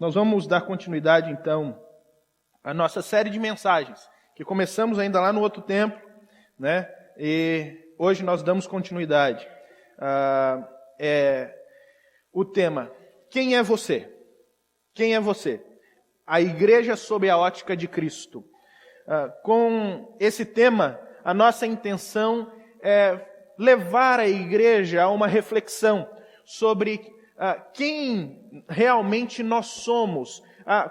Nós vamos dar continuidade, então, à nossa série de mensagens, que começamos ainda lá no outro templo, né? E hoje nós damos continuidade. O tema, quem é você? Quem é você? A igreja sob a ótica de Cristo. Com esse tema, a nossa intenção é levar a igreja a uma reflexão sobre quem realmente nós somos,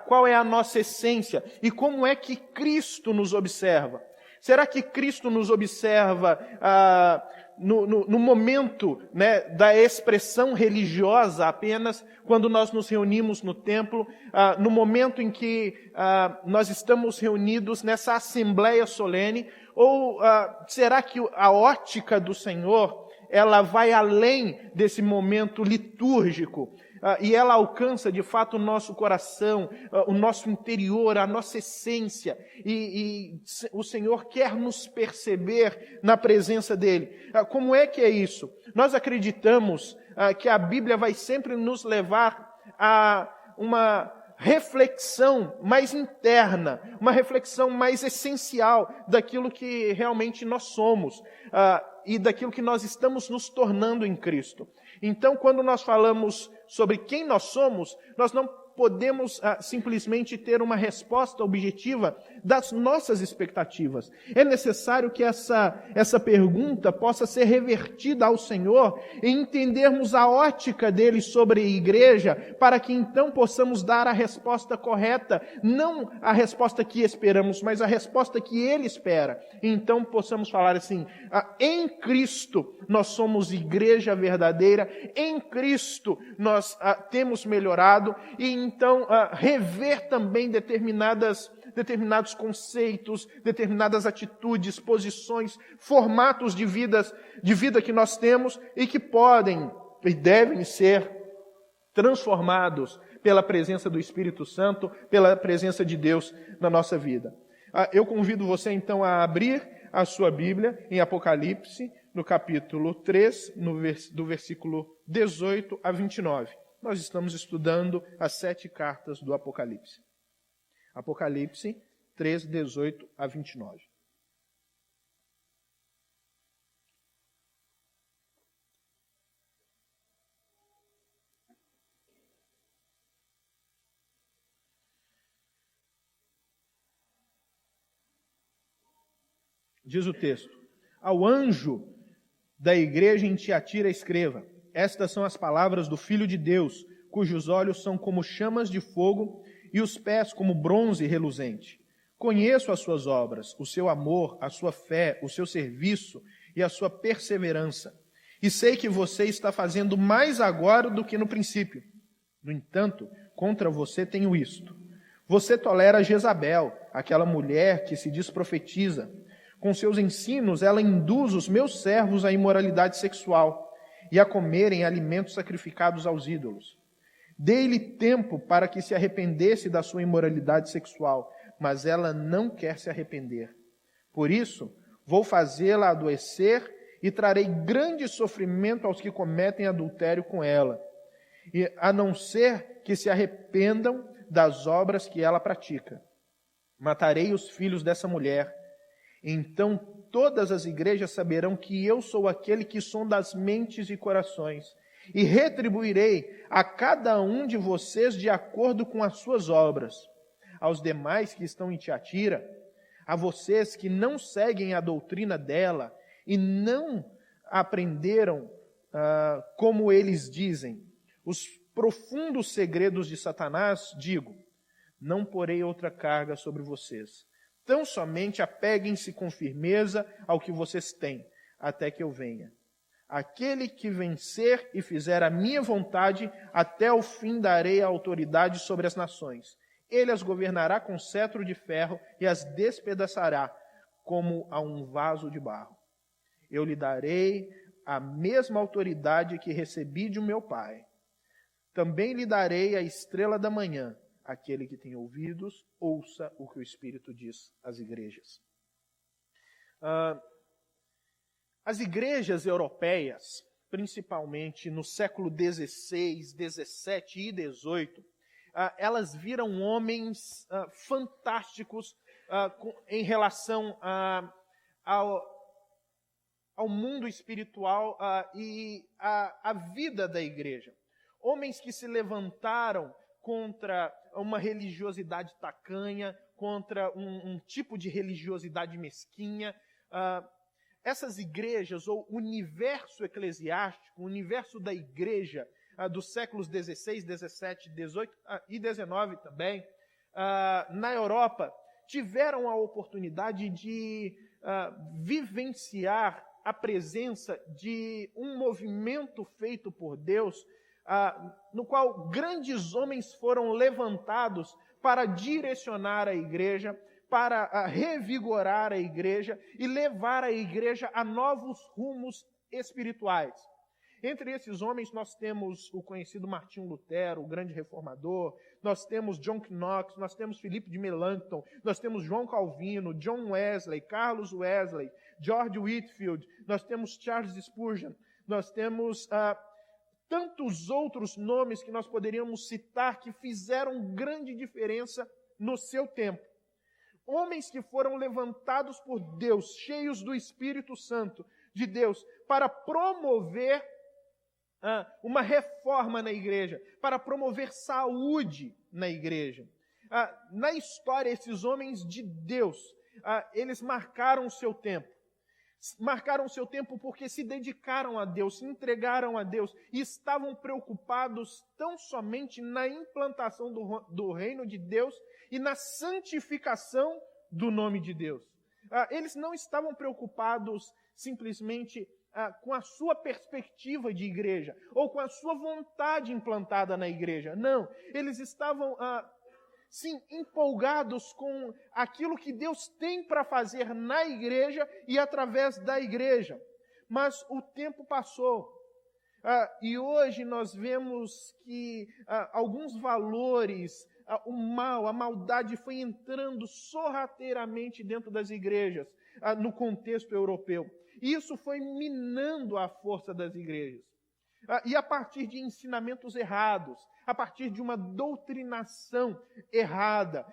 qual é a nossa essência e como é que Cristo nos observa. Será que Cristo nos observa no momento, né, da expressão religiosa apenas, quando nós nos reunimos no templo, no momento em que nós estamos reunidos nessa assembleia solene, ou será que a ótica do Senhor ela vai além desse momento litúrgico e ela alcança de fato o nosso coração, o nosso interior, a nossa essência, e o Senhor quer nos perceber na presença dEle. Como é que é isso? Nós acreditamos que a Bíblia vai sempre nos levar a uma reflexão mais interna, uma reflexão mais essencial daquilo que realmente nós somos e daquilo que nós estamos nos tornando em Cristo. Então, quando nós falamos sobre quem nós somos, nós não podemos simplesmente ter uma resposta objetiva das nossas expectativas. É necessário que essa pergunta possa ser revertida ao Senhor e entendermos a ótica dele sobre a igreja, para que então possamos dar a resposta correta, não a resposta que esperamos, mas a resposta que ele espera. E então possamos falar assim, em Cristo nós somos igreja verdadeira, em Cristo nós temos melhorado, e então rever também determinados conceitos, determinadas atitudes, posições, formatos de vida que nós temos e que podem e devem ser transformados pela presença do Espírito Santo, pela presença de Deus na nossa vida. Eu convido você então a abrir a sua Bíblia em Apocalipse, no capítulo 3, do versículo 18 a 29. Nós estamos estudando as 7 cartas do Apocalipse. Apocalipse 3, 18 a 29. Diz o texto: ao anjo da igreja em Tiatira escreva: estas são as palavras do Filho de Deus, cujos olhos são como chamas de fogo e os pés como bronze reluzente. Conheço as suas obras, o seu amor, a sua fé, o seu serviço e a sua perseverança. E sei que você está fazendo mais agora do que no princípio. No entanto, contra você tenho isto: você tolera Jezabel, aquela mulher que se diz profetiza. Com seus ensinos, ela induz os meus servos à imoralidade sexual e a comerem alimentos sacrificados aos ídolos. Dei-lhe tempo para que se arrependesse da sua imoralidade sexual, mas ela não quer se arrepender. Por isso, vou fazê-la adoecer e trarei grande sofrimento aos que cometem adultério com ela, e a não ser que se arrependam das obras que ela pratica. Matarei os filhos dessa mulher. Então todas as igrejas saberão que eu sou aquele que sonda as mentes e corações, e retribuirei a cada um de vocês de acordo com as suas obras. Aos demais que estão em Tiatira, a vocês que não seguem a doutrina dela e não aprenderam, como eles dizem, os profundos segredos de Satanás, digo: não porei outra carga sobre vocês. Tão somente apeguem-se com firmeza ao que vocês têm, até que eu venha. Aquele que vencer e fizer a minha vontade, até o fim darei a autoridade sobre as nações. Ele as governará com cetro de ferro e as despedaçará como a um vaso de barro. Eu lhe darei a mesma autoridade que recebi de meu Pai. Também lhe darei a estrela da manhã. Aquele que tem ouvidos, ouça o que o Espírito diz às igrejas. As igrejas europeias, principalmente no século XVI, XVII e XVIII, elas viram homens fantásticos em relação ao mundo espiritual e à vida da igreja. Homens que se levantaram contra uma religiosidade tacanha, contra um tipo de religiosidade mesquinha. Essas igrejas, ou universo eclesiástico, o universo da igreja dos séculos XVI, XVII, XVIII e XIX também, na Europa, tiveram a oportunidade de vivenciar a presença de um movimento feito por Deus, no qual grandes homens foram levantados para direcionar a igreja, para revigorar a igreja e levar a igreja a novos rumos espirituais. Entre esses homens nós temos o conhecido Martinho Lutero, o grande reformador, nós temos John Knox, nós temos Filipe de Melanchthon, nós temos João Calvino, John Wesley, Carlos Wesley, George Whitefield, nós temos Charles Spurgeon, nós temos tantos outros nomes que nós poderíamos citar que fizeram grande diferença no seu tempo. Homens que foram levantados por Deus, cheios do Espírito Santo de Deus, para promover uma reforma na igreja, para promover saúde na igreja. Na história, esses homens de Deus, eles marcaram o seu tempo. Marcaram o seu tempo porque se dedicaram a Deus, se entregaram a Deus e estavam preocupados tão somente na implantação do reino de Deus e na santificação do nome de Deus. Eles não estavam preocupados simplesmente com a sua perspectiva de igreja ou com a sua vontade implantada na igreja. Não, eles estavam sim, empolgados com aquilo que Deus tem para fazer na igreja e através da igreja. Mas o tempo passou. E hoje nós vemos que alguns valores, o mal, a maldade foi entrando sorrateiramente dentro das igrejas, no contexto europeu. E isso foi minando a força das igrejas. E a partir de ensinamentos errados, a partir de uma doutrinação errada,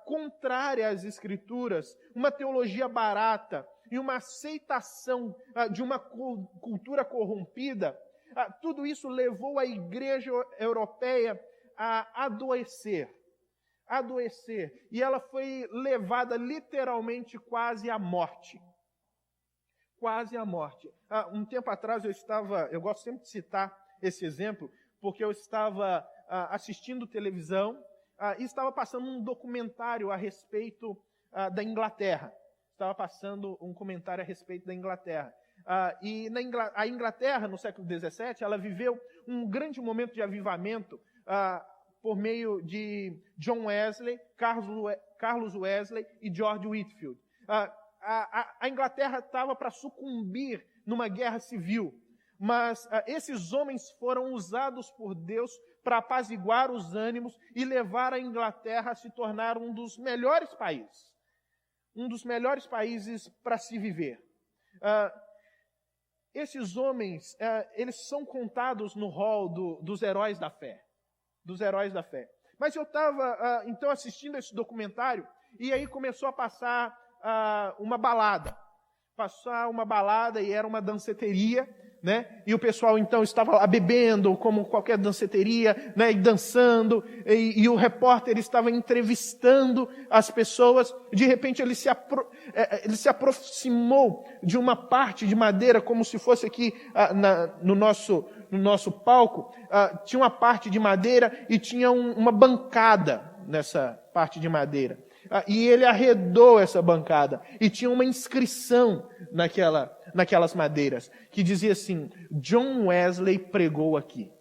contrária às Escrituras, uma teologia barata e uma aceitação de uma cultura corrompida, tudo isso levou a igreja europeia a adoecer. E ela foi levada literalmente quase à morte. Quase à morte. Um tempo atrás eu gosto sempre de citar esse exemplo, porque eu estava assistindo televisão e estava passando um documentário a respeito da Inglaterra. Estava passando um comentário a respeito da Inglaterra. E a Inglaterra, no século XVII, ela viveu um grande momento de avivamento por meio de John Wesley, Carlos Wesley e George Whitefield. A Inglaterra estava para sucumbir numa guerra civil, mas esses homens foram usados por Deus para apaziguar os ânimos e levar a Inglaterra a se tornar um dos melhores países. Um dos melhores países para se viver. Esses homens, eles são contados no rol dos heróis da fé. Dos heróis da fé. Mas eu estava, então, assistindo esse documentário e aí começou a passar uma balada. E era uma danceteria, né? E o pessoal então estava lá bebendo, como qualquer danceteria, né? E dançando, e o repórter estava entrevistando as pessoas. De repente ele se aproximou de uma parte de madeira, como se fosse aqui no nosso palco. Tinha uma parte de madeira e tinha uma bancada nessa parte de madeira. E ele arredou essa bancada. E tinha uma inscrição naquelas madeiras, que dizia assim: John Wesley pregou aqui.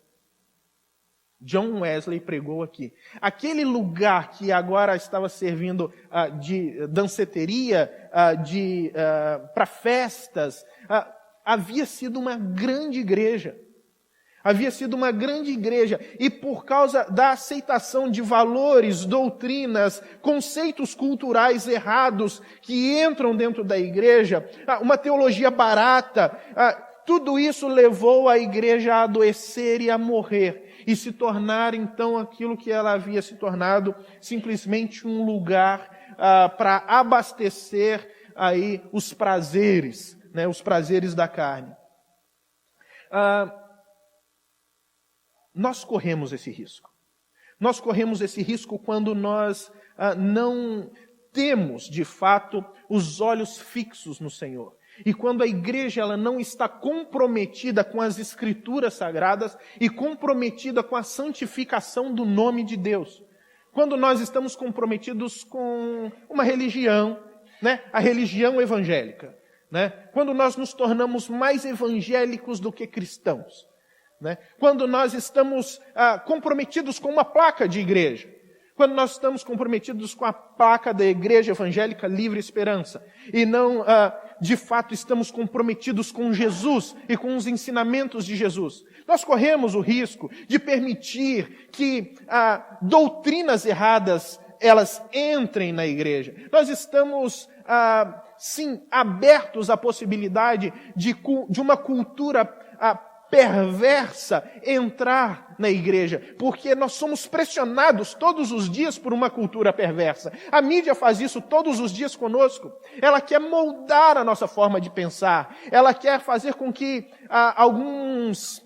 John Wesley pregou aqui. Aquele lugar que agora estava servindo de danceteria, para festas, havia sido uma grande igreja. Havia sido uma grande igreja, e por causa da aceitação de valores, doutrinas, conceitos culturais errados que entram dentro da igreja, uma teologia barata, tudo isso levou a igreja a adoecer e a morrer. e se tornar então aquilo que ela havia se tornado, simplesmente um lugar para abastecer aí os prazeres, né, os prazeres da carne. Nós corremos esse risco. Nós corremos esse risco quando nós não temos, de fato, os olhos fixos no Senhor. E quando a igreja ela não está comprometida com as Escrituras Sagradas e comprometida com a santificação do nome de Deus. Quando nós estamos comprometidos com uma religião, né, a religião evangélica, né, quando nós nos tornamos mais evangélicos do que cristãos, né, quando nós estamos comprometidos com uma placa de igreja, quando nós estamos comprometidos com a placa da Igreja Evangélica Livre Esperança e não, de fato, estamos comprometidos com Jesus e com os ensinamentos de Jesus, nós corremos o risco de permitir que doutrinas erradas elas entrem na igreja. Nós estamos, sim, abertos à possibilidade de uma cultura perversa entrar na igreja, porque nós somos pressionados todos os dias por uma cultura perversa. A mídia faz isso todos os dias conosco. Ela quer moldar a nossa forma de pensar. Ela quer fazer com que alguns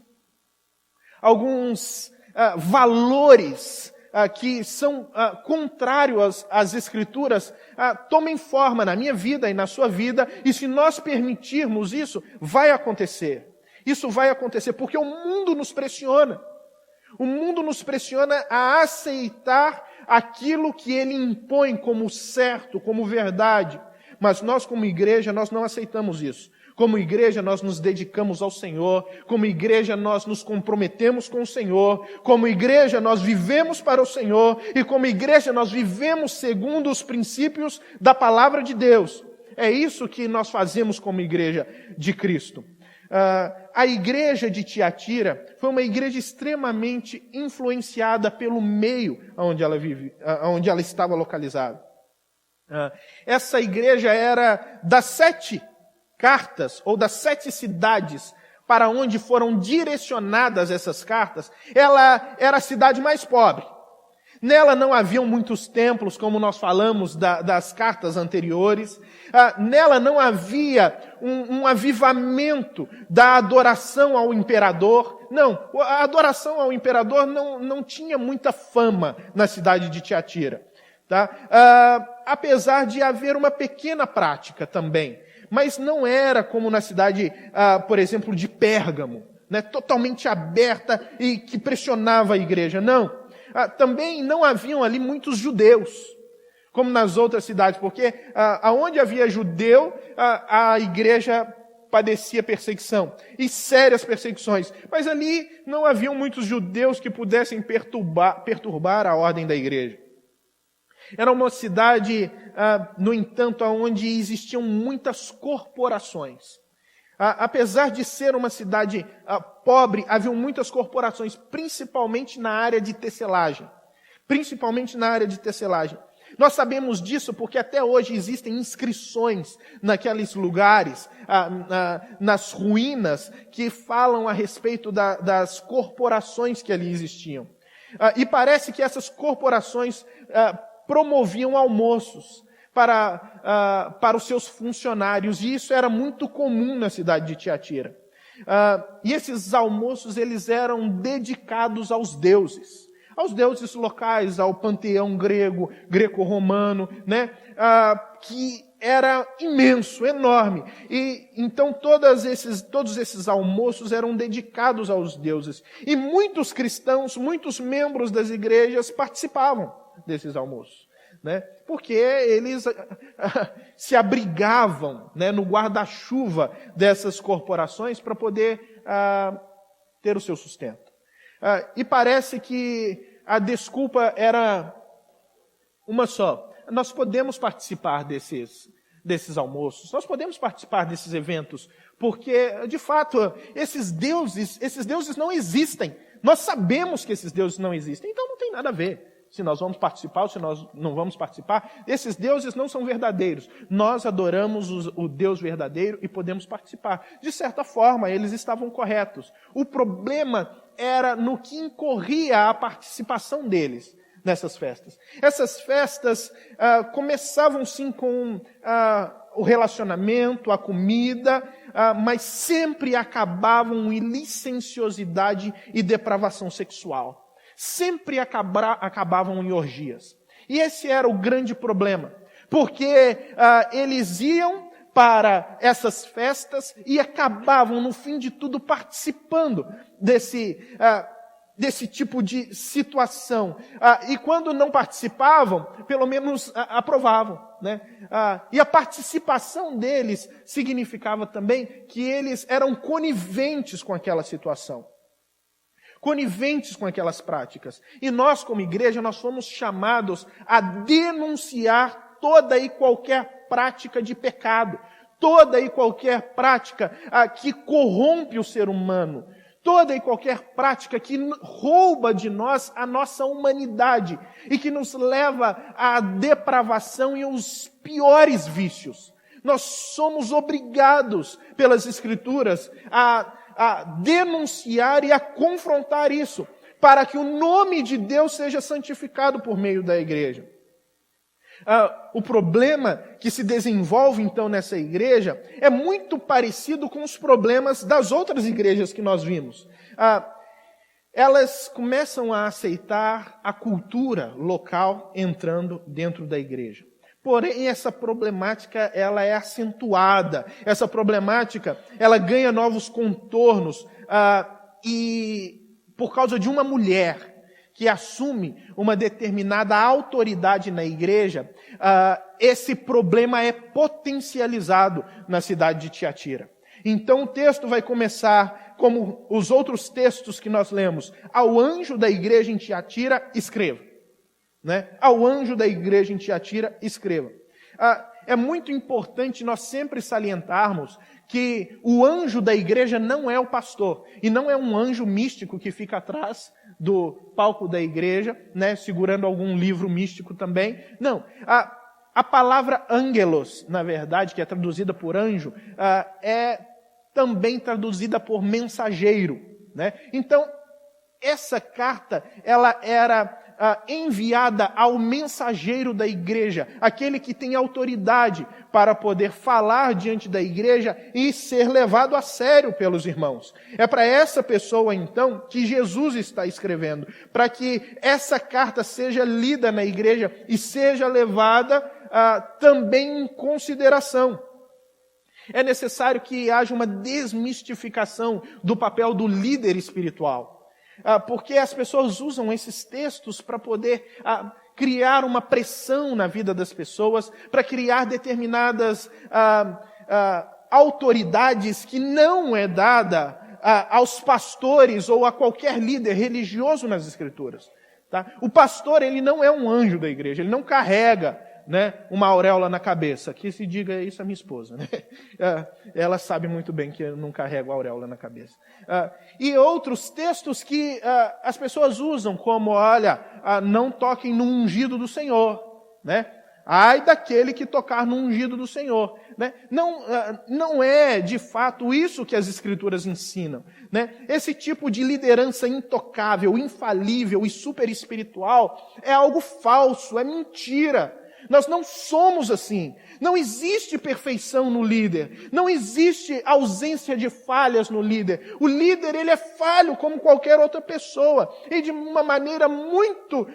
valores que são contrários às Escrituras tomem forma na minha vida e na sua vida, e se nós permitirmos isso, vai acontecer. Isso vai acontecer porque o mundo nos pressiona. O mundo nos pressiona a aceitar aquilo que ele impõe como certo, como verdade. Mas nós, como igreja, nós não aceitamos isso. Como igreja, nós nos dedicamos ao Senhor. Como igreja, nós nos comprometemos com o Senhor. Como igreja, nós vivemos para o Senhor. E como igreja, nós vivemos segundo os princípios da palavra de Deus. É isso que nós fazemos como igreja de Cristo. A igreja de Tiatira foi uma igreja extremamente influenciada pelo meio onde ela estava localizada. Essa igreja era das 7 cartas, ou das 7 cidades para onde foram direcionadas essas cartas, ela era a cidade mais pobre. Nela não haviam muitos templos, como nós falamos das cartas anteriores. Nela não havia um avivamento da adoração ao imperador. Não, a adoração ao imperador não tinha muita fama na cidade de Tiatira. Tá? Apesar de haver uma pequena prática também. Mas não era como na cidade, por exemplo, de Pérgamo, né? Totalmente aberta e que pressionava a igreja. Não. Também não haviam ali muitos judeus, como nas outras cidades, porque aonde havia judeu, a igreja padecia perseguição, e perseguições. Mas ali não haviam muitos judeus que pudessem perturbar a ordem da igreja. Era uma cidade, no entanto, onde existiam muitas corporações. Apesar de ser uma cidade pobre, haviam muitas corporações, principalmente na área de tecelagem. Nós sabemos disso porque até hoje existem inscrições naqueles lugares, nas ruínas, que falam a respeito das corporações que ali existiam. E parece que essas corporações promoviam almoços para os seus funcionários, e isso era muito comum na cidade de Tiatira. E esses almoços, eles eram dedicados aos deuses locais, ao panteão greco-romano, né? Que era imenso, enorme. E então todos esses almoços eram dedicados aos deuses. E muitos cristãos, muitos membros das igrejas participavam desses almoços. Né? Porque eles se abrigavam, né, no guarda-chuva dessas corporações para poder ter o seu sustento. E parece que a desculpa era uma só. Nós podemos participar desses almoços, nós podemos participar desses eventos, porque, de fato, esses deuses não existem. Nós sabemos que esses deuses não existem, então não tem nada a ver. se nós vamos participar ou se nós não vamos participar. Esses deuses não são verdadeiros. Nós adoramos o Deus verdadeiro e podemos participar. De certa forma, eles estavam corretos. O problema era no que incorria a participação deles nessas festas. Essas festas começavam sim com o relacionamento, a comida, mas sempre acabavam em licenciosidade e depravação sexual. Sempre acabavam em orgias. E esse era o grande problema, porque eles iam para essas festas e acabavam, no fim de tudo, participando desse tipo de situação. E quando não participavam, pelo menos aprovavam, né? E a participação deles significava também que eles eram coniventes com aquela situação. Coniventes com aquelas práticas. E nós, como igreja, nós fomos chamados a denunciar toda e qualquer prática de pecado, toda e qualquer prática que corrompe o ser humano, toda e qualquer prática que rouba de nós a nossa humanidade e que nos leva à depravação e aos piores vícios. Nós somos obrigados pelas Escrituras a denunciar e a confrontar isso, para que o nome de Deus seja santificado por meio da igreja. O problema que se desenvolve então nessa igreja é muito parecido com os problemas das outras igrejas que nós vimos. Elas começam a aceitar a cultura local entrando dentro da igreja. Porém, essa problemática, ela é acentuada. Essa problemática, ela ganha novos contornos. E por causa de uma mulher que assume uma determinada autoridade na igreja, esse problema é potencializado na cidade de Tiatira. Então o texto vai começar, como os outros textos que nós lemos: ao anjo da igreja em Tiatira, escreva. Né? Ao anjo da igreja em Tiatira, escreva. É muito importante nós sempre salientarmos que o anjo da igreja não é o pastor, e não é um anjo místico que fica atrás do palco da igreja, né, segurando algum livro místico também. Não, a palavra angelos, na verdade, que é traduzida por anjo, é também traduzida por mensageiro, né? Então, essa carta, ela era enviada ao mensageiro da igreja, aquele que tem autoridade para poder falar diante da igreja e ser levado a sério pelos irmãos. É para essa pessoa, então, que Jesus está escrevendo, para que essa carta seja lida na igreja e seja levada também em consideração. É necessário que haja uma desmistificação do papel do líder espiritual. Porque as pessoas usam esses textos para poder criar uma pressão na vida das pessoas, para criar determinadas autoridades que não é dada aos pastores ou a qualquer líder religioso nas Escrituras. Tá? O pastor, ele não é um anjo da igreja, ele não carrega, né, uma auréola na cabeça. Que se diga isso a minha esposa, né? Ela sabe muito bem que eu não carrego a auréola na cabeça. E outros textos que as pessoas usam, como, olha, não toquem no ungido do Senhor, né? Ai daquele que tocar no ungido do Senhor, né? Não é de fato isso que as Escrituras ensinam, né? Esse tipo de liderança intocável, infalível e super espiritual é algo falso, é mentira. Nós não somos assim. Não existe perfeição no líder. Não existe ausência de falhas no líder. O líder, ele é falho como qualquer outra pessoa. E de uma maneira muito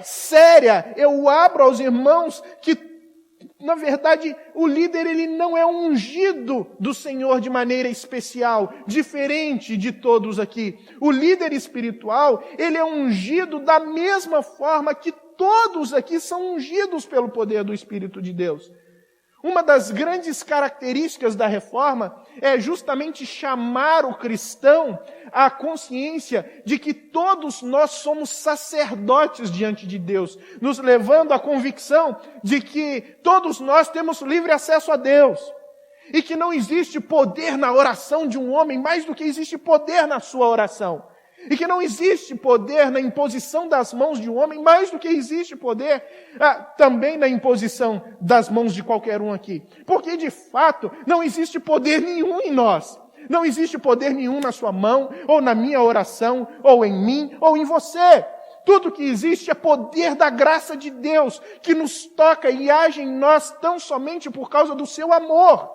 séria, eu abro aos irmãos que, na verdade, o líder, ele não é ungido do Senhor de maneira especial, diferente de todos aqui. O líder espiritual, ele é ungido da mesma forma que todos aqui são ungidos pelo poder do Espírito de Deus. Uma das grandes características da reforma é justamente chamar o cristão à consciência de que todos nós somos sacerdotes diante de Deus, nos levando à convicção de que todos nós temos livre acesso a Deus e que não existe poder na oração de um homem mais do que existe poder na sua oração. E que não existe poder na imposição das mãos de um homem, mais do que existe poder também na imposição das mãos de qualquer um aqui. Porque, de fato, não existe poder nenhum em nós. Não existe poder nenhum na sua mão, ou na minha oração, ou em mim, ou em você. Tudo que existe é poder da graça de Deus, que nos toca e age em nós tão somente por causa do seu amor.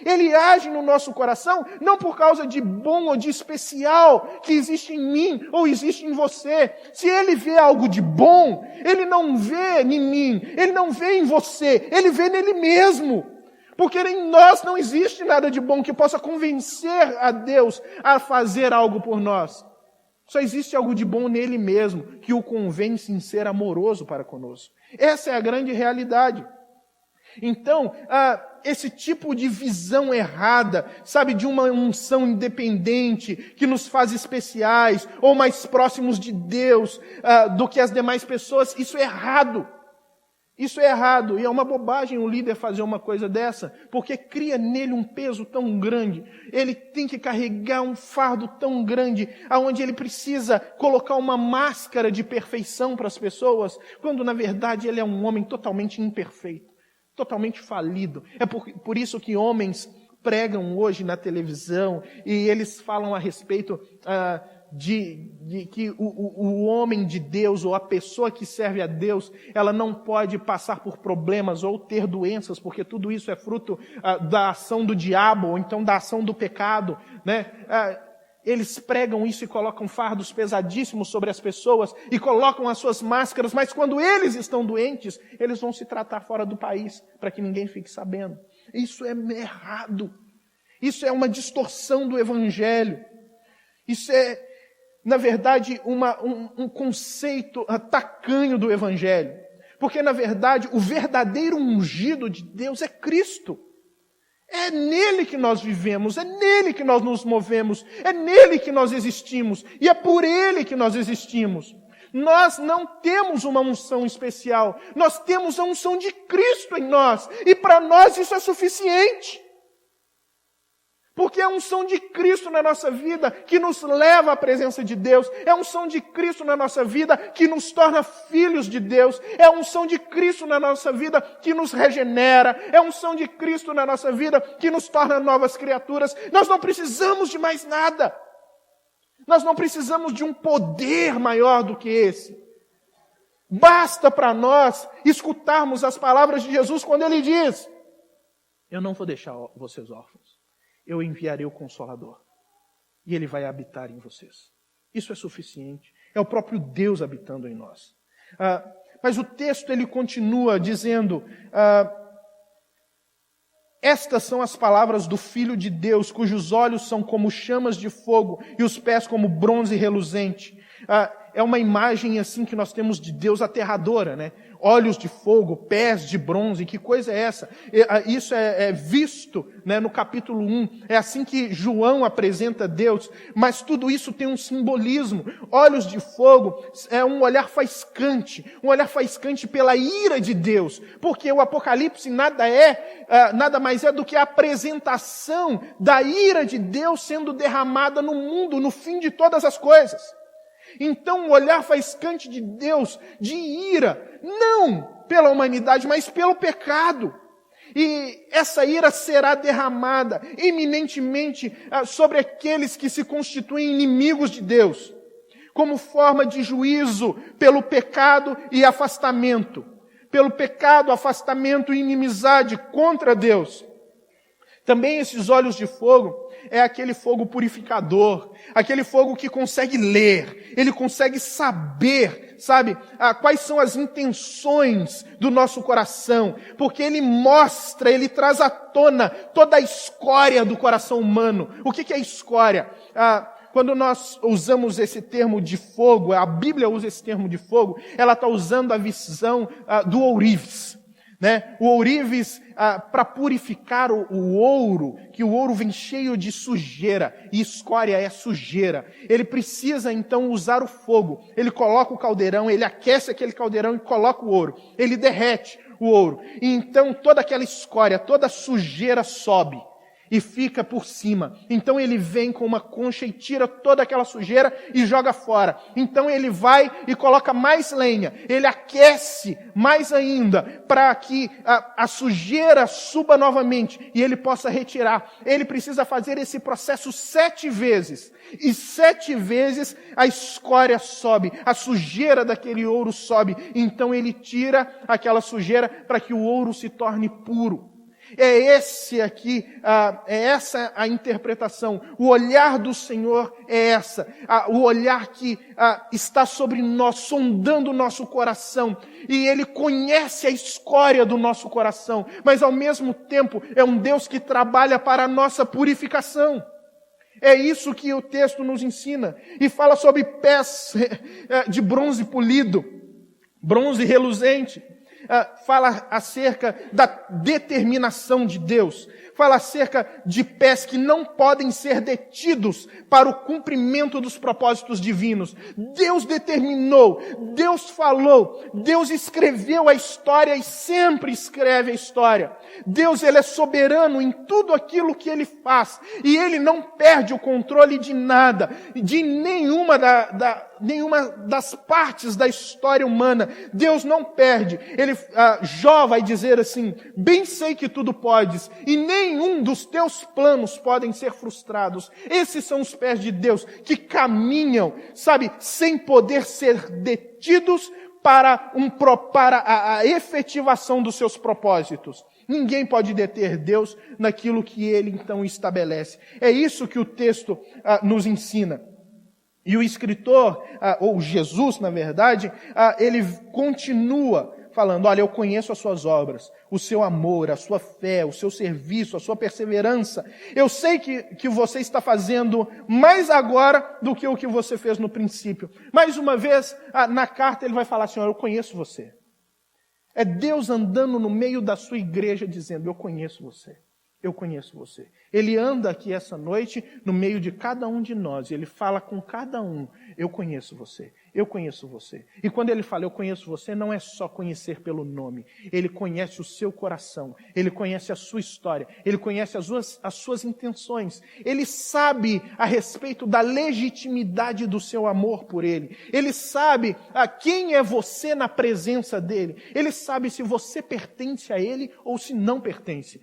Ele age no nosso coração não por causa de bom ou de especial que existe em mim ou existe em você. Se Ele vê algo de bom, Ele não vê em mim, Ele não vê em você, Ele vê nele mesmo. Porque em nós não existe nada de bom que possa convencer a Deus a fazer algo por nós. Só existe algo de bom nele mesmo, que o convence em ser amoroso para conosco. Essa é a grande realidade. Então, esse tipo de visão errada, sabe, de uma unção independente, que nos faz especiais, ou mais próximos de Deus do que as demais pessoas, isso é errado. Isso é errado, e é uma bobagem o líder fazer uma coisa dessa, porque cria nele um peso tão grande, ele tem que carregar um fardo tão grande, aonde ele precisa colocar uma máscara de perfeição para as pessoas, quando na verdade ele é um homem totalmente imperfeito, totalmente falido. É por isso que homens pregam hoje na televisão, e eles falam a respeito de que o homem de Deus, ou a pessoa que serve a Deus, ela não pode passar por problemas ou ter doenças, porque tudo isso é fruto da ação do diabo, ou então da ação do pecado, né? Eles pregam isso e colocam fardos pesadíssimos sobre as pessoas, e colocam as suas máscaras, mas quando eles estão doentes, eles vão se tratar fora do país, para que ninguém fique sabendo. Isso é errado. Isso é uma distorção do Evangelho. Isso é, na verdade, um conceito tacanho do Evangelho. Porque, na verdade, o verdadeiro ungido de Deus é Cristo. É nele que nós vivemos, é nele que nós nos movemos, é nele que nós existimos, e é por ele que nós existimos. Nós não temos uma unção especial, nós temos a unção de Cristo em nós, e para nós isso é suficiente. Porque é a unção de Cristo na nossa vida que nos leva à presença de Deus. É a unção de Cristo na nossa vida que nos torna filhos de Deus. É a unção de Cristo na nossa vida que nos regenera. É a unção de Cristo na nossa vida que nos torna novas criaturas. Nós não precisamos de mais nada. Nós não precisamos de um poder maior do que esse. Basta para nós escutarmos as palavras de Jesus quando Ele diz: eu não vou deixar vocês órfãos. Eu enviarei o Consolador, e Ele vai habitar em vocês. Isso é suficiente. É o próprio Deus habitando em nós. Mas o texto ele continua dizendo: estas são as palavras do Filho de Deus, cujos olhos são como chamas de fogo e os pés como bronze reluzente. É uma imagem assim que nós temos de Deus aterradora, né? Olhos de fogo, pés de bronze, que coisa é essa? Isso é visto, né, no capítulo 1, é assim que João apresenta Deus, mas tudo isso tem um simbolismo. Olhos de fogo é um olhar faiscante pela ira de Deus, porque o Apocalipse nada mais é do que a apresentação da ira de Deus sendo derramada no mundo, no fim de todas as coisas. Então, o olhar faiscante de Deus, de ira, não pela humanidade, mas pelo pecado. E essa ira será derramada eminentemente sobre aqueles que se constituem inimigos de Deus, como forma de juízo pelo pecado e afastamento. Pelo pecado, afastamento e inimizade contra Deus. Também esses olhos de fogo é aquele fogo purificador, aquele fogo que consegue ler, ele consegue saber, sabe, quais são as intenções do nosso coração, porque ele mostra, ele traz à tona toda a escória do coração humano. O que é escória? Quando nós usamos esse termo de fogo, a Bíblia usa esse termo de fogo, ela está usando a visão do ourives. Né? O ourives, para purificar o ouro, que o ouro vem cheio de sujeira, e escória é sujeira. Ele precisa então usar o fogo. Ele coloca o caldeirão, ele aquece aquele caldeirão e coloca o ouro. Ele derrete o ouro. E então toda aquela escória, toda a sujeira sobe. e fica por cima. Então ele vem com uma concha e tira toda aquela sujeira e joga fora. Então ele vai e coloca mais lenha. Ele aquece mais ainda para que a sujeira suba novamente e ele possa retirar. Ele precisa fazer esse processo 7 vezes. E 7 vezes a escória sobe, a sujeira daquele ouro sobe. Então ele tira aquela sujeira para que o ouro se torne puro. É essa a interpretação. O olhar do Senhor é essa. O olhar que está sobre nós, sondando o nosso coração. E Ele conhece a escória do nosso coração. Mas ao mesmo tempo é um Deus que trabalha para a nossa purificação. É isso que o texto nos ensina. E fala sobre pés de bronze polido, bronze reluzente. Fala acerca da determinação de Deus. Fala acerca de pés que não podem ser detidos para o cumprimento dos propósitos divinos. Deus determinou, Deus falou, Deus escreveu a história e sempre escreve a história. Deus, Ele é soberano em tudo aquilo que Ele faz. E Ele não perde o controle de nada, de nenhuma das partes da história humana. Deus não perde. Jó vai dizer assim: bem sei que tudo podes, e nenhum dos teus planos podem ser frustrados. Esses são os pés de Deus que caminham, sem poder ser detidos para a efetivação dos seus propósitos. Ninguém pode deter Deus naquilo que Ele então estabelece. É isso que o texto nos ensina. E o escritor, ou Jesus, na verdade, ele continua falando: olha, eu conheço as suas obras, o seu amor, a sua fé, o seu serviço, a sua perseverança. Eu sei que você está fazendo mais agora do que o que você fez no princípio. Mais uma vez, na carta ele vai falar assim: olha, eu conheço você. É Deus andando no meio da sua igreja dizendo: eu conheço você. Eu conheço você. Ele anda aqui essa noite no meio de cada um de nós. Ele fala com cada um: eu conheço você. Eu conheço você. E quando ele fala eu conheço você, não é só conhecer pelo nome. Ele conhece o seu coração. Ele conhece a sua história. Ele conhece as suas intenções. Ele sabe a respeito da legitimidade do seu amor por ele. Ele sabe quem é você na presença dele. Ele sabe se você pertence a ele ou se não pertence.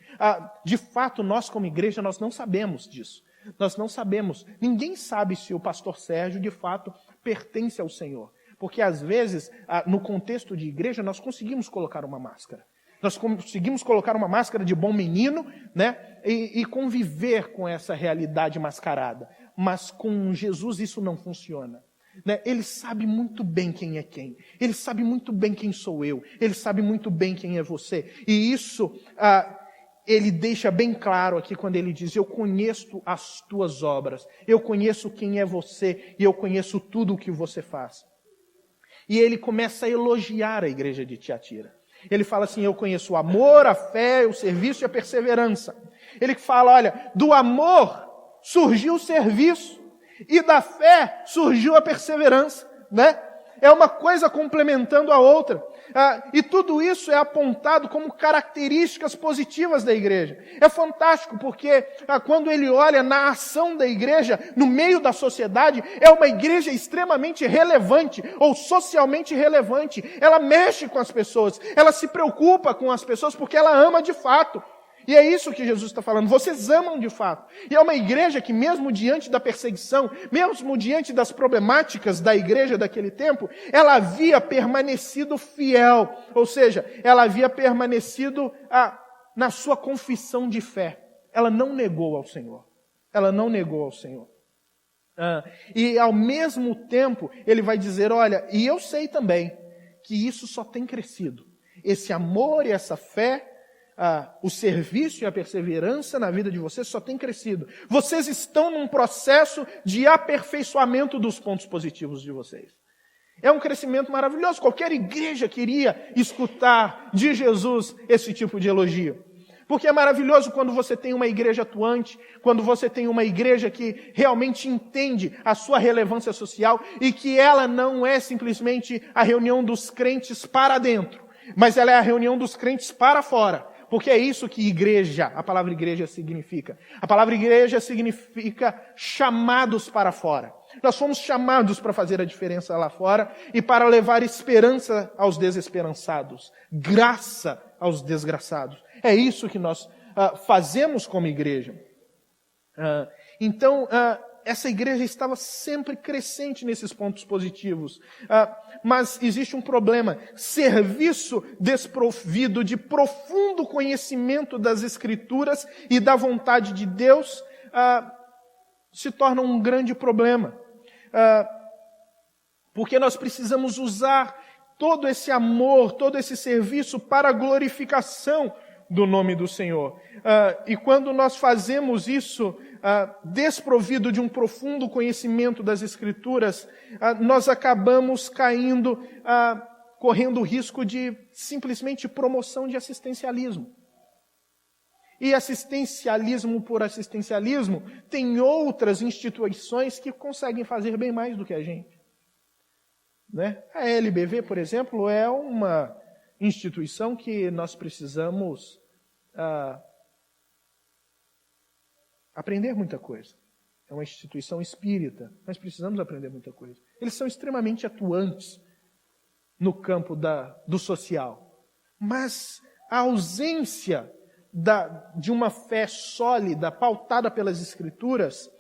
De fato, nós como igreja, nós não sabemos disso. Nós não sabemos. Ninguém sabe se o pastor Sérgio, de fato, pertence ao Senhor. Porque, às vezes, no contexto de igreja, nós conseguimos colocar uma máscara. Nós conseguimos colocar uma máscara de bom menino, né? E conviver com essa realidade mascarada. Mas com Jesus isso não funciona. Né? Ele sabe muito bem quem é quem. Ele sabe muito bem quem sou eu. Ele sabe muito bem quem é você. E isso ele deixa bem claro aqui quando ele diz: eu conheço as tuas obras, eu conheço quem é você e eu conheço tudo o que você faz. E ele começa a elogiar a igreja de Tiatira. Ele fala assim: eu conheço o amor, a fé, o serviço e a perseverança. Ele fala: olha, do amor surgiu o serviço e da fé surgiu a perseverança, né? É uma coisa complementando a outra. E tudo isso é apontado como características positivas da igreja. É fantástico porque quando ele olha na ação da igreja, no meio da sociedade, é uma igreja extremamente relevante ou socialmente relevante. Ela mexe com as pessoas, ela se preocupa com as pessoas porque ela ama de fato. E é isso que Jesus está falando: vocês amam de fato. E é uma igreja que mesmo diante da perseguição, mesmo diante das problemáticas da igreja daquele tempo, ela havia permanecido fiel. Ou seja, ela havia permanecido na sua confissão de fé. Ela não negou ao Senhor. Ela não negou ao Senhor. E ao mesmo tempo, ele vai dizer: olha, e eu sei também que isso só tem crescido. Esse amor e essa fé, o serviço e a perseverança na vida de vocês só tem crescido. Vocês estão num processo de aperfeiçoamento dos pontos positivos de vocês. É um crescimento maravilhoso. Qualquer igreja queria escutar de Jesus esse tipo de elogio. Porque é maravilhoso quando você tem uma igreja atuante, quando você tem uma igreja que realmente entende a sua relevância social e que ela não é simplesmente a reunião dos crentes para dentro, mas ela é a reunião dos crentes para fora. porque é isso que igreja, a palavra igreja significa. A palavra igreja significa chamados para fora. Nós fomos chamados para fazer a diferença lá fora e para levar esperança aos desesperançados, graça aos desgraçados. É isso que nós fazemos como igreja. Então, essa igreja estava sempre crescente nesses pontos positivos. Mas existe um problema. Serviço desprovido de profundo conhecimento das Escrituras e da vontade de Deus se torna um grande problema. Porque nós precisamos usar todo esse amor, todo esse serviço para a glorificação do nome do Senhor. E quando nós fazemos isso desprovido de um profundo conhecimento das Escrituras, nós acabamos caindo, correndo o risco de simplesmente promoção de assistencialismo. E assistencialismo por assistencialismo, tem outras instituições que conseguem fazer bem mais do que a gente. Né? A LBV, por exemplo, é uma instituição que nós precisamos aprender muita coisa. É uma instituição espírita, mas precisamos aprender muita coisa. Eles são extremamente atuantes no campo do social. Mas a ausência de uma fé sólida, pautada pelas Escrituras,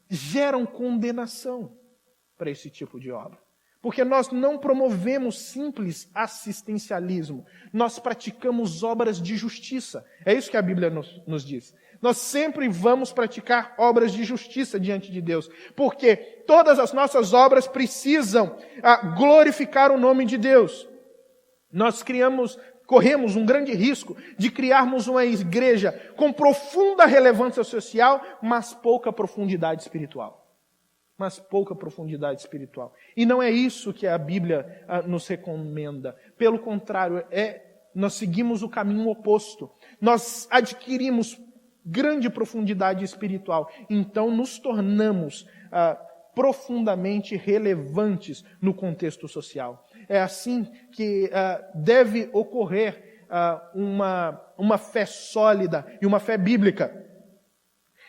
geram condenação para esse tipo de obra. Porque nós não promovemos simples assistencialismo, nós praticamos obras de justiça. É isso que a Bíblia nos diz. Nós sempre vamos praticar obras de justiça diante de Deus, porque todas as nossas obras precisam glorificar o nome de Deus. Nós corremos um grande risco de criarmos uma igreja com profunda relevância social, mas pouca profundidade espiritual. E não é isso que a Bíblia nos recomenda. Pelo contrário, nós seguimos o caminho oposto. Nós adquirimos grande profundidade espiritual. Então nos tornamos profundamente relevantes no contexto social. É assim que deve ocorrer uma fé sólida e uma fé bíblica.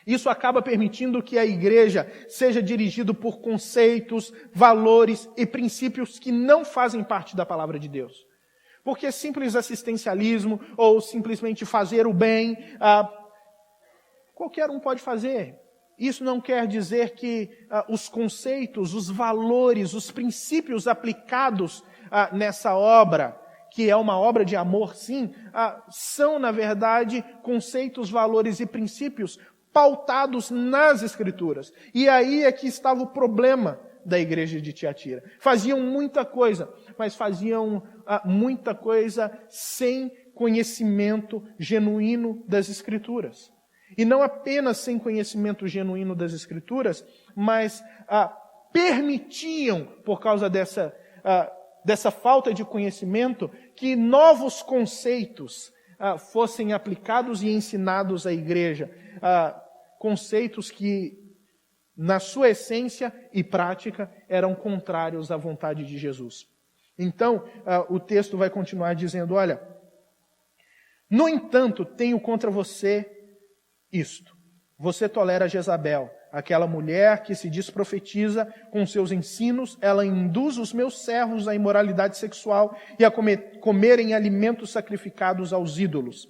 Isso acaba permitindo que a igreja seja dirigida por conceitos, valores e princípios que não fazem parte da palavra de Deus. Porque simples assistencialismo ou simplesmente fazer o bem, qualquer um pode fazer. Isso não quer dizer que os conceitos, os valores, os princípios aplicados nessa obra, que é uma obra de amor, sim, são, na verdade, conceitos, valores e princípios pautados nas Escrituras. E aí é que estava o problema da igreja de Tiatira. Faziam muita coisa, mas faziam muita coisa sem conhecimento genuíno das Escrituras. E não apenas sem conhecimento genuíno das Escrituras, mas permitiam, por causa dessa falta de conhecimento, que novos conceitos fossem aplicados e ensinados à igreja. Conceitos que, na sua essência e prática, eram contrários à vontade de Jesus. Então, o texto vai continuar dizendo, olha, no entanto, tenho contra você isto. Você tolera Jezabel, aquela mulher que se diz profetiza, com seus ensinos, ela induz os meus servos à imoralidade sexual e a comerem alimentos sacrificados aos ídolos.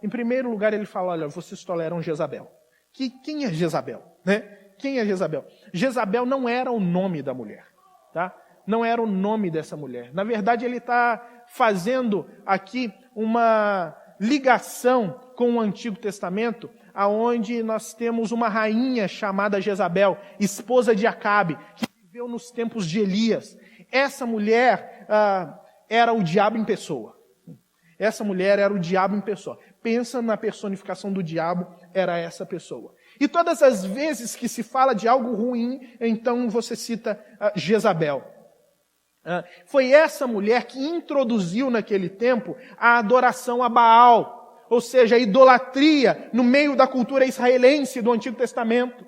Em primeiro lugar, ele fala, olha, vocês toleram Jezabel. Quem é Jezabel? Né? Quem é Jezabel? Jezabel não era o nome da mulher. Tá? Não era o nome dessa mulher. Na verdade, ele está fazendo aqui uma ligação com o Antigo Testamento, aonde nós temos uma rainha chamada Jezabel, esposa de Acabe, que viveu nos tempos de Elias. Essa mulher era o diabo em pessoa. Essa mulher era o diabo em pessoa. Pensa na personificação do diabo, era essa pessoa. E todas as vezes que se fala de algo ruim, então você cita Jezabel. Foi essa mulher que introduziu naquele tempo a adoração a Baal, ou seja, a idolatria no meio da cultura israelense do Antigo Testamento.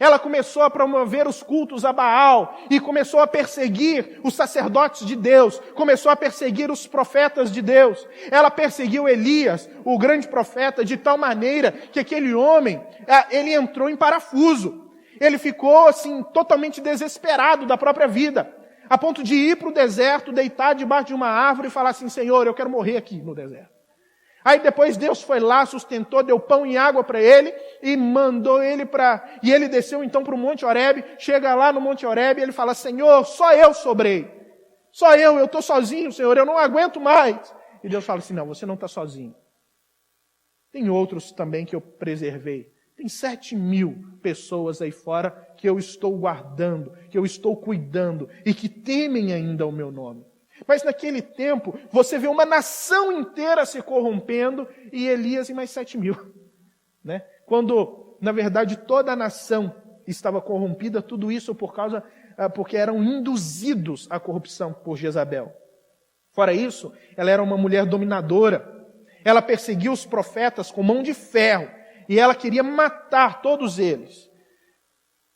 Ela começou a promover os cultos a Baal e começou a perseguir os sacerdotes de Deus, começou a perseguir os profetas de Deus. Ela perseguiu Elias, o grande profeta, de tal maneira que aquele homem, ele entrou em parafuso. Ele ficou assim totalmente desesperado da própria vida, a ponto de ir para o deserto, deitar debaixo de uma árvore e falar assim: Senhor, eu quero morrer aqui no deserto. Aí depois Deus foi lá, sustentou, deu pão e água para ele e mandou ele para... E ele desceu então para o Monte Horebe, chega lá no Monte Horebe e ele fala: Senhor, só eu sobrei. Só eu estou sozinho, Senhor, eu não aguento mais. E Deus fala assim: não, você não está sozinho. Tem outros também que eu preservei. Tem 7.000 pessoas aí fora que eu estou guardando, que eu estou cuidando e que temem ainda o meu nome. Mas naquele tempo, você vê uma nação inteira se corrompendo e Elias e mais 7.000. Né? Quando, na verdade, toda a nação estava corrompida, tudo isso porque eram induzidos à corrupção por Jezabel. Fora isso, ela era uma mulher dominadora. Ela perseguia os profetas com mão de ferro e ela queria matar todos eles,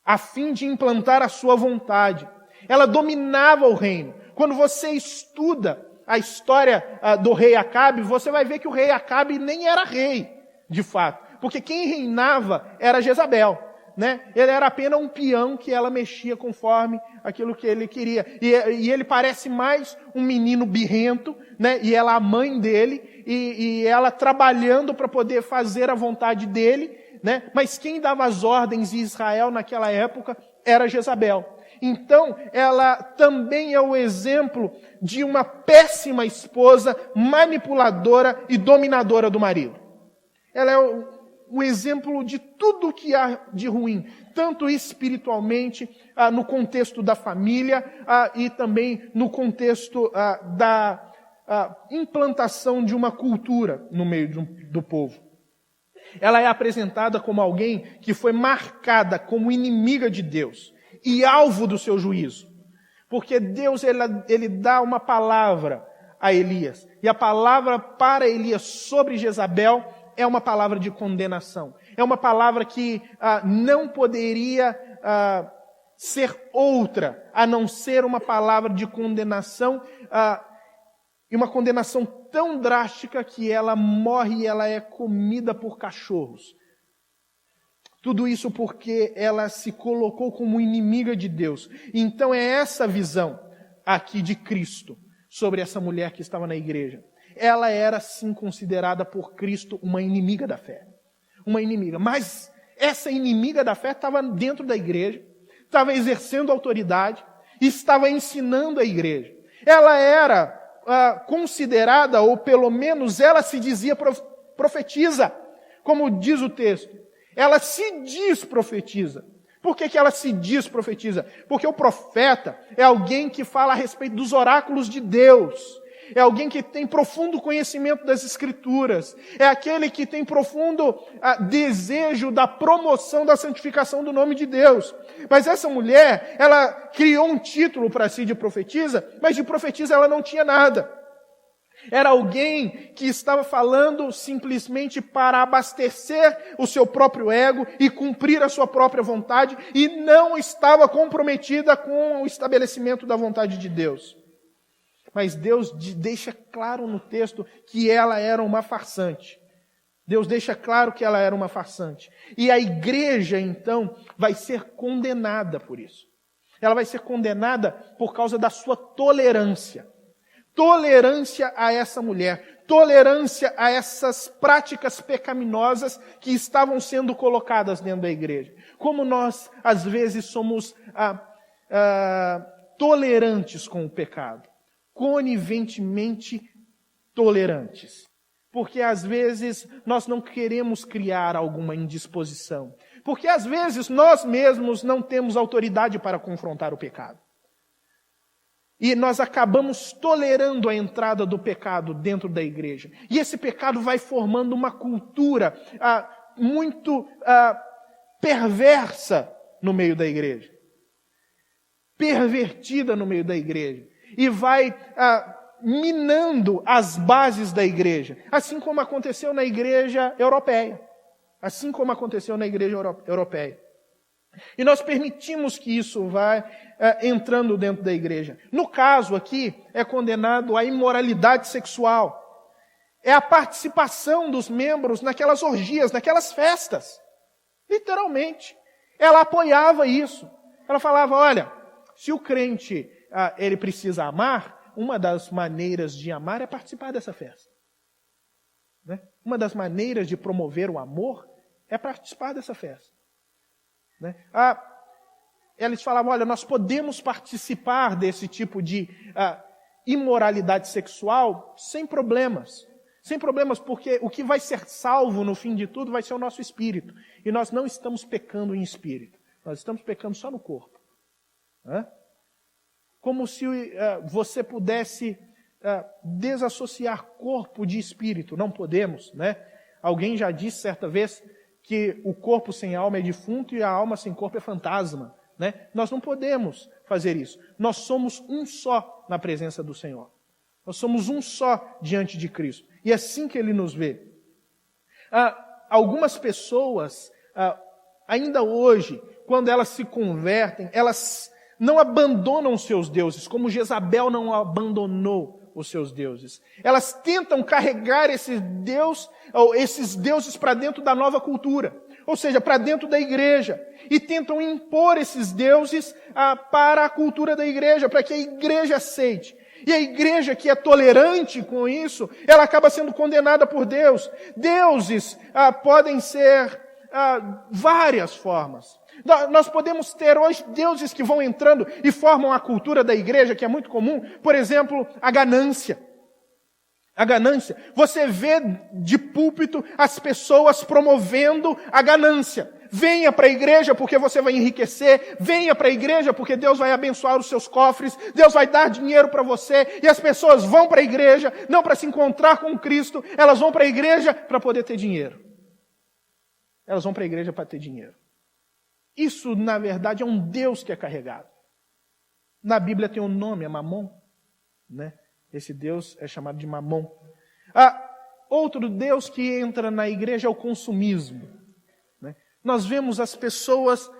a fim de implantar a sua vontade. Ela dominava o reino. Quando você estuda a história do rei Acabe, você vai ver que o rei Acabe nem era rei, de fato. Porque quem reinava era Jezabel. Né? Ele era apenas um peão que ela mexia conforme aquilo que ele queria. E ele parece mais um menino birrento, né? E ela a mãe dele, e ela trabalhando para poder fazer a vontade dele. Né? Mas quem dava as ordens em Israel naquela época era Jezabel. Então, ela também é o exemplo de uma péssima esposa, manipuladora e dominadora do marido. Ela é o exemplo de tudo que há de ruim, tanto espiritualmente, no contexto da família, e também no contexto da implantação de uma cultura no meio do povo. Ela é apresentada como alguém que foi marcada como inimiga de Deus e alvo do seu juízo. Porque Deus ele dá uma palavra a Elias. E a palavra para Elias sobre Jezabel é uma palavra de condenação. É uma palavra que não poderia ser outra, a não ser uma palavra de condenação, e uma condenação tão drástica que ela morre e ela é comida por cachorros. Tudo isso porque ela se colocou como inimiga de Deus. Então é essa visão aqui de Cristo sobre essa mulher que estava na igreja. Ela era sim considerada por Cristo uma inimiga da fé. Uma inimiga. Mas essa inimiga da fé estava dentro da igreja, estava exercendo autoridade e estava ensinando a igreja. Ela era considerada, ou pelo menos ela se dizia profetiza, como diz o texto. Ela se diz profetiza. Por que ela se diz profetiza? Porque o profeta é alguém que fala a respeito dos oráculos de Deus. É alguém que tem profundo conhecimento das Escrituras. É aquele que tem profundo desejo da promoção da santificação do nome de Deus. Mas essa mulher, ela criou um título para si de profetisa, mas de profetisa ela não tinha nada. Era alguém que estava falando simplesmente para abastecer o seu próprio ego e cumprir a sua própria vontade e não estava comprometida com o estabelecimento da vontade de Deus. Mas Deus deixa claro no texto que ela era uma farsante. Deus deixa claro que ela era uma farsante. E a igreja, então, vai ser condenada por isso. Ela vai ser condenada por causa da sua tolerância. Tolerância a essa mulher, tolerância a essas práticas pecaminosas que estavam sendo colocadas dentro da igreja. Como nós, às vezes, somos tolerantes com o pecado, coniventemente tolerantes. Porque, às vezes, nós não queremos criar alguma indisposição. Porque, às vezes, nós mesmos não temos autoridade para confrontar o pecado. E nós acabamos tolerando a entrada do pecado dentro da igreja. E esse pecado vai formando uma cultura muito perversa no meio da igreja. Pervertida no meio da igreja. E vai minando as bases da igreja. Assim como aconteceu na igreja europeia. Assim como aconteceu na igreja europeia. E nós permitimos que isso vá entrando dentro da igreja. No caso aqui, é condenado a imoralidade sexual. É a participação dos membros naquelas orgias, naquelas festas. Literalmente. Ela apoiava isso. Ela falava, olha, se o crente ele precisa amar, uma das maneiras de amar é participar dessa festa. Né? Uma das maneiras de promover o amor é participar dessa festa. Né? Eles falavam, olha, nós podemos participar desse tipo de imoralidade sexual sem problemas. Sem problemas, porque o que vai ser salvo no fim de tudo vai ser o nosso espírito. E nós não estamos pecando em espírito. Nós estamos pecando só no corpo. Como se você pudesse desassociar corpo de espírito. Não podemos, né? Alguém já disse certa vez que o corpo sem alma é defunto e a alma sem corpo é fantasma. Né? Nós não podemos fazer isso. Nós somos um só na presença do Senhor. Nós somos um só diante de Cristo. E é assim que Ele nos vê. Algumas pessoas, ainda hoje, quando elas se convertem, elas não abandonam os seus deuses, como Jezabel não abandonou os seus deuses. Elas tentam carregar esses deuses para dentro da nova cultura, ou seja, para dentro da igreja, e tentam impor esses deuses para a cultura da igreja, para que a igreja aceite. E a igreja que é tolerante com isso, ela acaba sendo condenada por Deus. Deuses podem ser várias formas. Nós podemos ter hoje deuses que vão entrando e formam a cultura da igreja, que é muito comum. Por exemplo, a ganância. A ganância. Você vê de púlpito as pessoas promovendo a ganância. Venha para a igreja porque você vai enriquecer. Venha para a igreja porque Deus vai abençoar os seus cofres. Deus vai dar dinheiro para você. E as pessoas vão para a igreja, não para se encontrar com Cristo. Elas vão para a igreja para poder ter dinheiro. Elas vão para a igreja para ter dinheiro. Isso, na verdade, é um Deus que é carregado. Na Bíblia tem um nome, é Mamon. Né? Esse Deus é chamado de Mamon. Outro Deus que entra na igreja é o consumismo. Né? Nós vemos as pessoas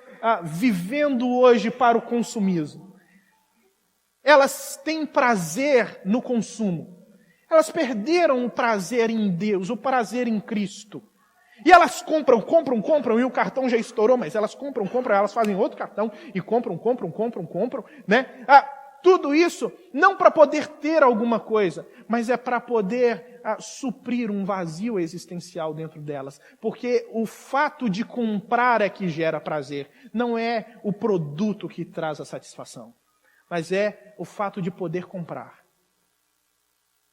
vivendo hoje para o consumismo. Elas têm prazer no consumo. Elas perderam o prazer em Deus, o prazer em Cristo. E elas compram, e o cartão já estourou, mas elas compram, elas fazem outro cartão e compram, né? Tudo isso não para poder ter alguma coisa, mas é para poder suprir um vazio existencial dentro delas. Porque o fato de comprar é que gera prazer, não é o produto que traz a satisfação, mas é o fato de poder comprar.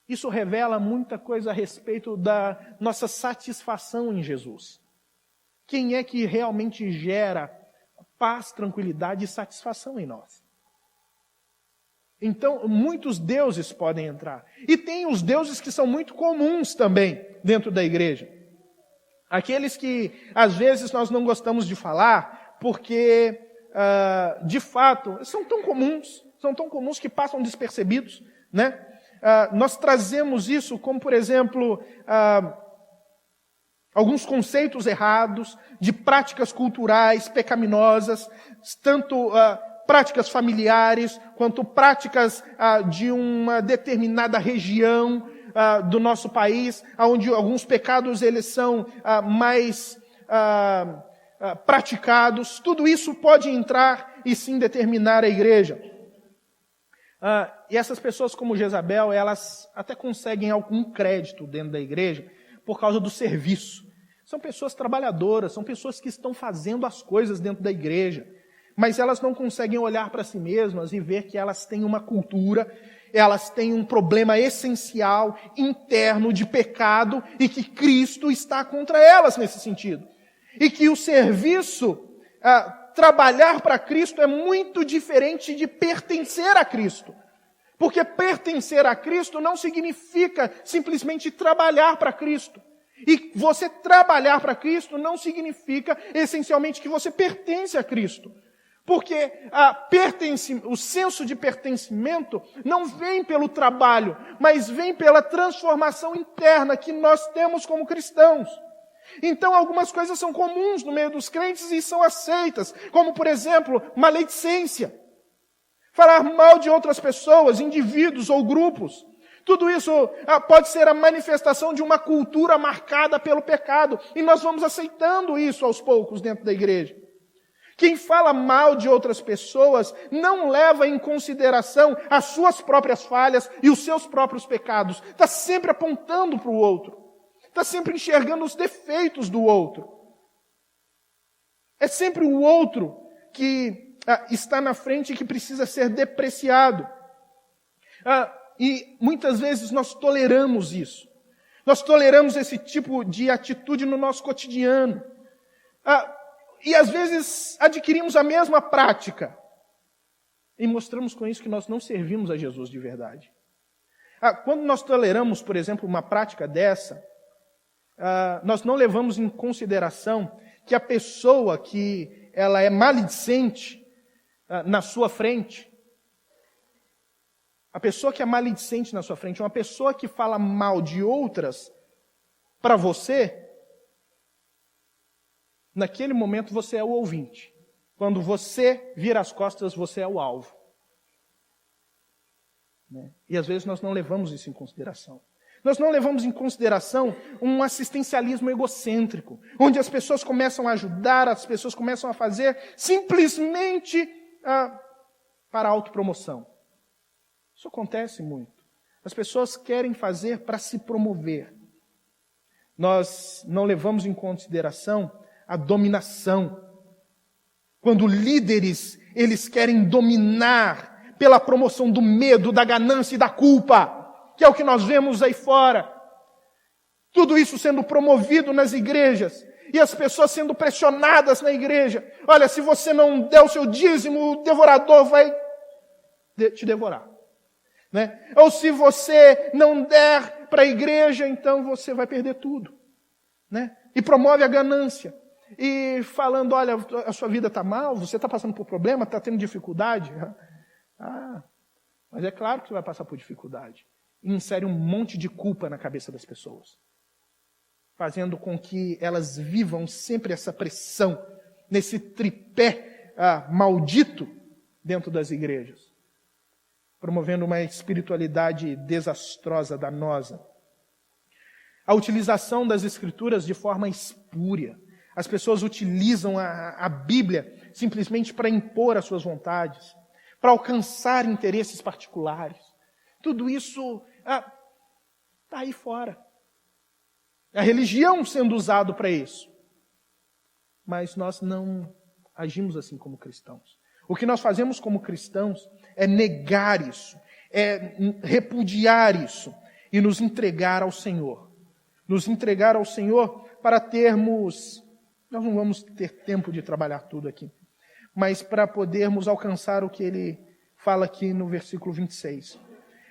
Isso revela muita coisa a respeito da nossa satisfação em Jesus. Quem é que realmente gera paz, tranquilidade e satisfação em nós? Então, muitos deuses podem entrar. E tem os deuses que são muito comuns também dentro da igreja. Aqueles que, às vezes, nós não gostamos de falar, porque, de fato, são tão comuns que passam despercebidos, né? Nós trazemos isso como, por exemplo, alguns conceitos errados de práticas culturais pecaminosas, tanto práticas familiares, quanto práticas de uma determinada região do nosso país, onde alguns pecados eles são mais praticados. Tudo isso pode entrar e sim determinar a igreja. E essas pessoas como Jezabel, elas até conseguem algum crédito dentro da igreja por causa do serviço. São pessoas trabalhadoras, são pessoas que estão fazendo as coisas dentro da igreja, mas elas não conseguem olhar para si mesmas e ver que elas têm uma cultura, elas têm um problema essencial, interno, de pecado, e que Cristo está contra elas nesse sentido. E que o serviço, trabalhar para Cristo é muito diferente de pertencer a Cristo. Porque pertencer a Cristo não significa simplesmente trabalhar para Cristo. E você trabalhar para Cristo não significa essencialmente que você pertence a Cristo. Porque o senso de pertencimento não vem pelo trabalho, mas vem pela transformação interna que nós temos como cristãos. Então algumas coisas são comuns no meio dos crentes e são aceitas, como por exemplo, maledicência. Falar mal de outras pessoas, indivíduos ou grupos. Tudo isso pode ser a manifestação de uma cultura marcada pelo pecado. E nós vamos aceitando isso aos poucos dentro da igreja. Quem fala mal de outras pessoas não leva em consideração as suas próprias falhas e os seus próprios pecados. Está sempre apontando para o outro. Está sempre enxergando os defeitos do outro. É sempre o outro que está na frente e que precisa ser depreciado. E muitas vezes nós toleramos isso. Nós toleramos esse tipo de atitude no nosso cotidiano. E às vezes adquirimos a mesma prática. E mostramos com isso que nós não servimos a Jesus de verdade. Quando nós toleramos, por exemplo, uma prática dessa, nós não levamos em consideração que a pessoa que ela é maledicente na sua frente, a pessoa que é maledicente na sua frente, uma pessoa que fala mal de outras para você, naquele momento você é o ouvinte. Quando você vira as costas, você é o alvo. E às vezes nós não levamos isso em consideração. Nós não levamos em consideração um assistencialismo egocêntrico, onde as pessoas começam a ajudar, as pessoas começam a fazer simplesmente para autopromoção. Isso acontece muito. As pessoas querem fazer para se promover. Nós não levamos em consideração a dominação. Quando líderes, eles querem dominar pela promoção do medo, da ganância e da culpa, que é o que nós vemos aí fora. Tudo isso sendo promovido nas igrejas e as pessoas sendo pressionadas na igreja. Olha, se você não der o seu dízimo, o devorador vai te devorar. Ou se você não der para a igreja, então você vai perder tudo. E promove a ganância. E falando, olha, a sua vida está mal, você está passando por problema, está tendo dificuldade. Mas é claro que você vai passar por dificuldade. E insere um monte de culpa na cabeça das pessoas. Fazendo com que elas vivam sempre essa pressão, nesse tripé maldito dentro das igrejas. Promovendo uma espiritualidade desastrosa, danosa. A utilização das Escrituras de forma espúria. As pessoas utilizam a Bíblia simplesmente para impor as suas vontades, para alcançar interesses particulares. Tudo isso está aí fora. A religião sendo usado para isso. Mas nós não agimos assim como cristãos. O que nós fazemos como cristãos é negar isso, é repudiar isso e nos entregar ao Senhor. Nos entregar ao Senhor para termos... Nós não vamos ter tempo de trabalhar tudo aqui, mas para podermos alcançar o que ele fala aqui no versículo 26.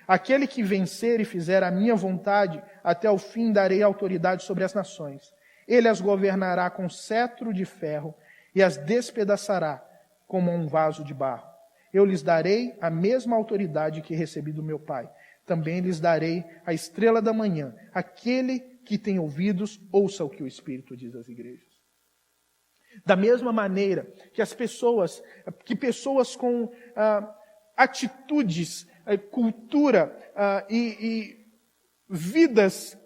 Aquele que vencer e fizer a minha vontade, até o fim darei autoridade sobre as nações. Ele as governará com cetro de ferro e as despedaçará como um vaso de barro. Eu lhes darei a mesma autoridade que recebi do meu Pai. Também lhes darei a estrela da manhã. Aquele que tem ouvidos, ouça o que o Espírito diz às igrejas. Da mesma maneira que pessoas com atitudes, cultura e vidas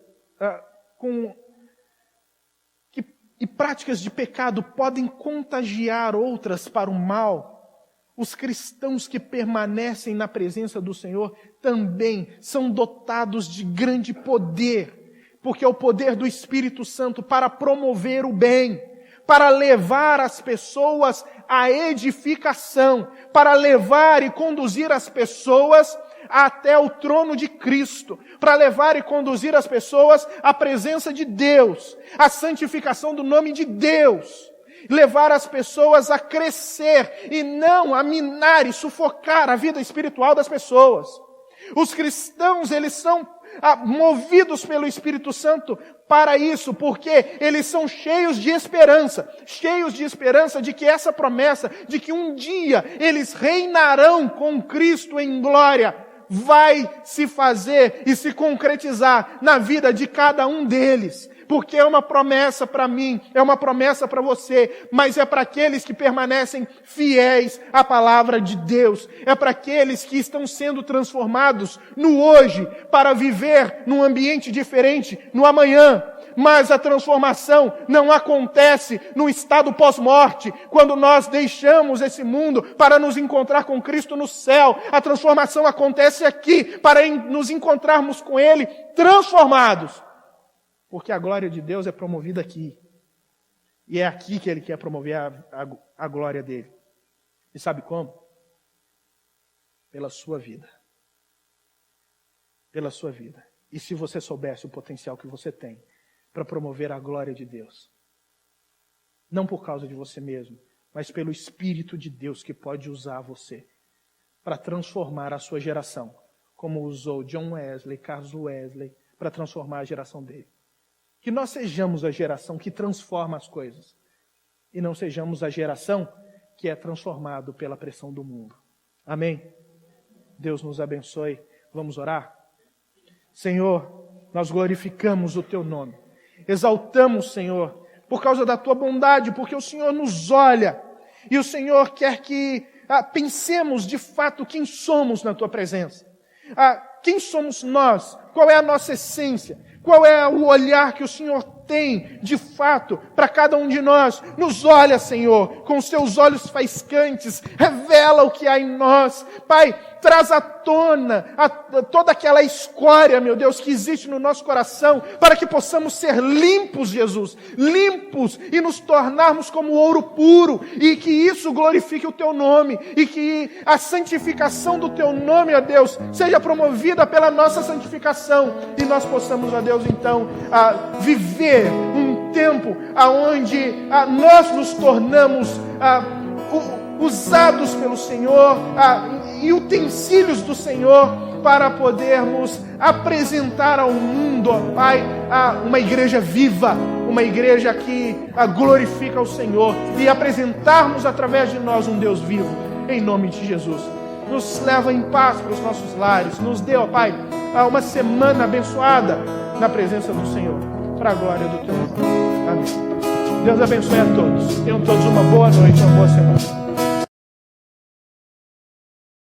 e práticas de pecado podem contagiar outras para o mal, os cristãos que permanecem na presença do Senhor também são dotados de grande poder, porque é o poder do Espírito Santo para promover o bem, para levar as pessoas à edificação, para levar e conduzir as pessoas até o trono de Cristo, para levar e conduzir as pessoas à presença de Deus, à santificação do nome de Deus, levar as pessoas a crescer e não a minar e sufocar a vida espiritual das pessoas. Os cristãos, eles são movidos pelo Espírito Santo para isso, porque eles são cheios de esperança de que essa promessa, de que um dia eles reinarão com Cristo em glória, vai se fazer e se concretizar na vida de cada um deles. Porque é uma promessa para mim, é uma promessa para você, mas é para aqueles que permanecem fiéis à palavra de Deus. É para aqueles que estão sendo transformados no hoje, para viver num ambiente diferente no amanhã. Mas a transformação não acontece no estado pós-morte, quando nós deixamos esse mundo para nos encontrar com Cristo no céu. A transformação acontece aqui, para nos encontrarmos com Ele transformados. Porque a glória de Deus é promovida aqui. E é aqui que Ele quer promover a glória dEle. E sabe como? Pela sua vida. Pela sua vida. E se você soubesse o potencial que você tem para promover a glória de Deus. Não por causa de você mesmo, mas pelo Espírito de Deus que pode usar você para transformar a sua geração, como usou John Wesley, Carlos Wesley, para transformar a geração dele. Que nós sejamos a geração que transforma as coisas e não sejamos a geração que é transformado pela pressão do mundo. Amém? Deus nos abençoe. Vamos orar? Senhor, nós glorificamos o Teu nome. Exaltamos, Senhor, por causa da Tua bondade, porque o Senhor nos olha e o Senhor quer que pensemos de fato quem somos na Tua presença. Quem somos nós? Qual é a nossa essência? Qual é o olhar que o Senhor tem, de fato, para cada um de nós? Nos olha, Senhor, com os Teus olhos faiscantes, revela o que há em nós. Pai, traz à tona toda aquela escória, meu Deus, que existe no nosso coração, para que possamos ser limpos, Jesus, limpos, e nos tornarmos como ouro puro, e que isso glorifique o Teu nome, e que a santificação do Teu nome, ó Deus, seja promovida pela nossa santificação, e nós possamos, ó Deus, então, viver um tempo onde nós nos tornamos usados pelo Senhor e utensílios do Senhor para podermos apresentar ao mundo, ó Pai, uma igreja viva, uma igreja que glorifica o Senhor e apresentarmos através de nós um Deus vivo, em nome de Jesus. Nos leva em paz para os nossos lares, nos dê, ó Pai, uma semana abençoada na presença do Senhor, para a glória do Teu nome. Amém. Deus abençoe a todos. Tenham todos uma boa noite, uma boa semana.